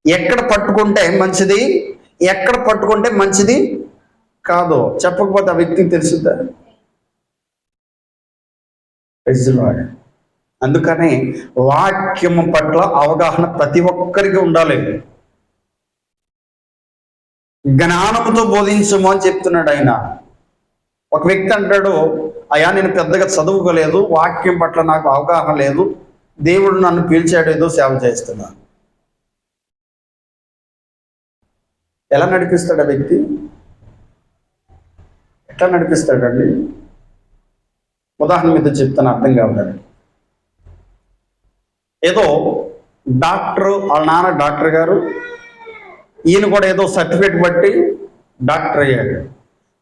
Speaker 1: ఎక్కడ పట్టుకుంటే మంచిది, ఎక్కడ పట్టుకుంటే మంచిది కాదు చెప్పకపోతే ఆ వ్యక్తికి తెలుసుద్దా? అందుకని వాక్యము పట్ల అవగాహన ప్రతి ఒక్కరికి ఉండాలి. జ్ఞానముతో బోధించము అని చెప్తున్నాడు ఆయన. ఒక వ్యక్తి అంటాడు, అయ్యా నేను పెద్దగా చదువుకోలేదు, వాక్యం పట్ల నాకు అవగాహన లేదు, దేవుడు నన్ను పిలిచాడు, ఏదో సేవ చేస్తున్నా. ఎలా నడిపిస్తాడు ఆ వ్యక్తి? ఎట్లా నడిపిస్తాడండి? ఉదాహరణ మీద చెప్తాను అర్థం కావడానికి. ఏదో డాక్టర్, వాళ్ళ నాన్న డాక్టర్ గారు, ఈయన కూడా ఏదో సర్టిఫికేట్ బట్టి డాక్టర్ అయ్యాడు.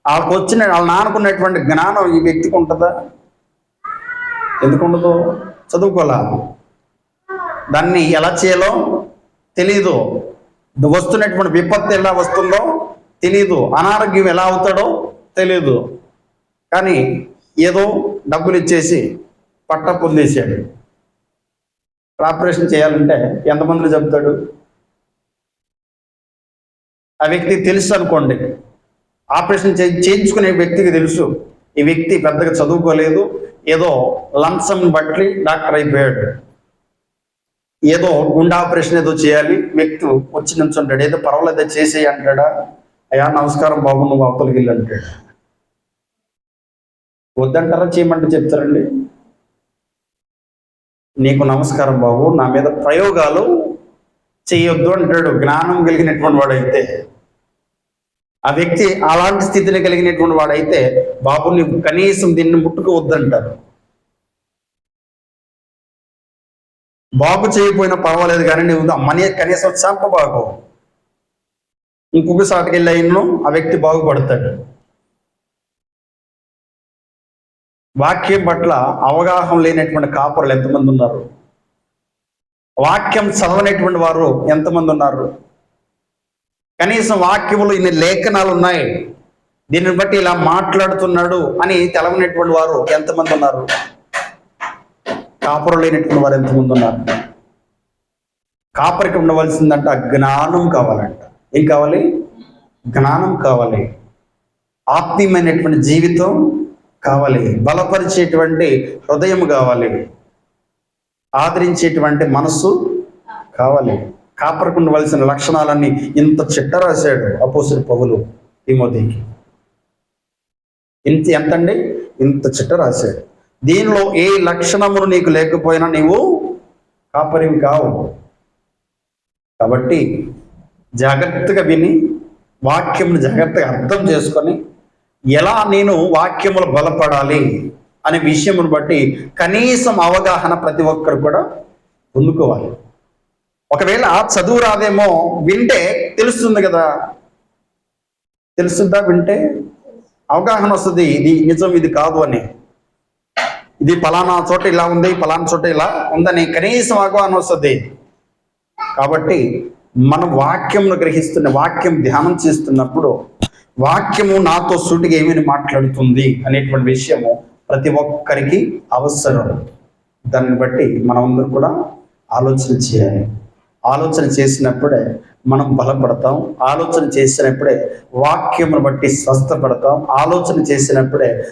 Speaker 1: వాళ్ళకి వచ్చిన వాళ్ళ నాన్నకున్నటువంటి జ్ఞానం ఈ వ్యక్తికి ఉంటుందా? ఎందుకు ఉండదు? చదువుకోలే, దాన్ని ఎలా చేయాలో తెలీదు, వస్తున్నటువంటి విపత్తు ఎలా వస్తుందో తెలీదు, అనారోగ్యం ఎలా అవుతాడో తెలీదు. కానీ ఏదో డబ్బులు ఇచ్చేసి పట్టా పొందేశాడు. ఆపరేషన్ చేయాలంటే ఎంతమందిలో చెప్తాడు? ఆ వ్యక్తికి తెలుసు అనుకోండి, ఆపరేషన్ చేయించుకునే వ్యక్తికి తెలుసు ఈ వ్యక్తి పెద్దగా చదువుకోలేదు, ఏదో లంచం బట్టి డాక్టర్ అయిపోయాడు, ఏదో గుండె ఆపరేషన్ ఏదో చేయాలి, వ్యక్తి వచ్చి నిల్చుంటాడు, ఏదో పర్వాలేదు చేసేయి అంటాడా? అయ్యా నమస్కారం బాబు నువ్వు అవతలికి వెళ్ళి అంటాడు. వద్దంటారా? చేయమంటే చెప్తారండి. నీకు నమస్కారం బాబు, నా మీద ప్రయోగాలు చేయొద్దు అంటాడు జ్ఞానం కలిగినటువంటి వాడైతే. ఆ వ్యక్తి అలాంటి స్థితిని కలిగినటువంటి వాడైతే, బాబు నీవు కనీసం దీన్ని ముట్టుకోవద్దంటారు. బాగు చేయకపోయినా పర్వాలేదు కానీ నువ్వు అమ్మని కనీసం చంపబాకు, ఇంకొక సాటికి వెళ్ళి అయినను ఆ వ్యక్తి బాగుపడతాడు. వాక్యం పట్ల అవగాహన లేనటువంటి కాపరులు ఎంతమంది ఉన్నారు? వాక్యం చదవనటువంటి వారు ఎంతమంది ఉన్నారు? కనీసం వాక్యములు ఇన్ని లేఖనాలు ఉన్నాయి, దీన్ని బట్టి ఇలా మాట్లాడుతున్నాడు అని తెలవనటువంటి వారు ఎంతమంది ఉన్నారు? కాపరు లేనటువంటి వారు ఎంతమంది ఉన్నారు? కాపరికి ఉండవలసిందంట జ్ఞానం కావాలంట. ఏం కావాలి? జ్ఞానం కావాలి, ఆత్మీయమైనటువంటి జీవితం కావాలి, బలపరిచేటువంటి హృదయం కావాలి, ఆదరించేటువంటి మనస్సు కావాలి. కాపరికి ఉండవలసిన లక్షణాలన్నీ ఇంత చిట్ట రాశాడు అపోస్తలుడు పౌలు తిమోతికి. ఎంతండి? ఇంత చిట్ట రాశాడు. దీనిలో ఏ లక్షణములు నీకు లేకపోయినా నీవు కాపరివి కావు. కాబట్టి జాగ్రత్తగా విని వాక్యమును జాగ్రత్తగా అర్థం చేసుకొని ఎలా నేను వాక్యములు బలపడాలి అనే విషయమును బట్టి కనీసం అవగాహన ప్రతి ఒక్కరు కూడా పొందుకోవాలి. ఒకవేళ చదువు రాదేమో, వింటే తెలుస్తుంది కదా. తెలుస్తుందా? వింటే అవగాహన వస్తుంది, ఇది నిజం ఇది కాదు అని, ఇది ఫలానా చోట ఇలా ఉంది, ఫలానా చోట ఇలా ఉందని కనీసం అవగాహన వస్తుంది. కాబట్టి మనం వాక్యమును గ్రహిస్తున్న, వాక్యం ధ్యానం చేస్తున్నప్పుడు వాక్యము నాతో సూటిగా ఏమని మాట్లాడుతుంది అనేటువంటి విషయము ప్రతి ఒక్కరికి అవసరం. దాన్ని బట్టి మనమందరం కూడా ఆలోచన చేయాలి. ఆలోచన చేసినప్పుడే మనం బలపడతాం. ఆలోచన చేసినప్పుడే వాక్యమును బట్టి స్వస్థపడతాం. ఆలోచన చేసినప్పుడే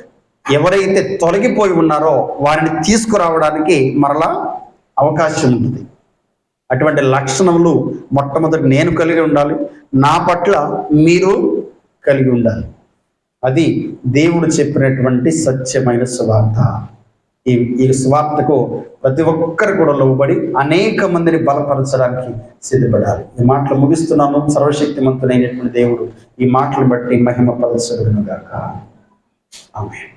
Speaker 1: ఎవరైతే తొలగిపోయి ఉన్నారో వారిని తీసుకురావడానికి మరలా అవకాశం ఉంటుంది. అటువంటి లక్షణములు మొట్టమొదటి నేను కలిగి ఉండాలి, నా పట్ల మీరు కలిగి ఉండాలి. అది దేవుడు చెప్పినటువంటి సత్యమైన సువార్త. ఈ సువార్తకు ప్రతి ఒక్కరు కూడా లోబడి అనేక మందిని బలపరచడానికి సిద్ధపడాలి. ఈ మాటలు ముగిస్తున్నాను. సర్వశక్తిమంతుడైనటువంటి దేవుడు ఈ మాటలు బట్టి మహిమ పరచబడును గాక. ఆమేన్.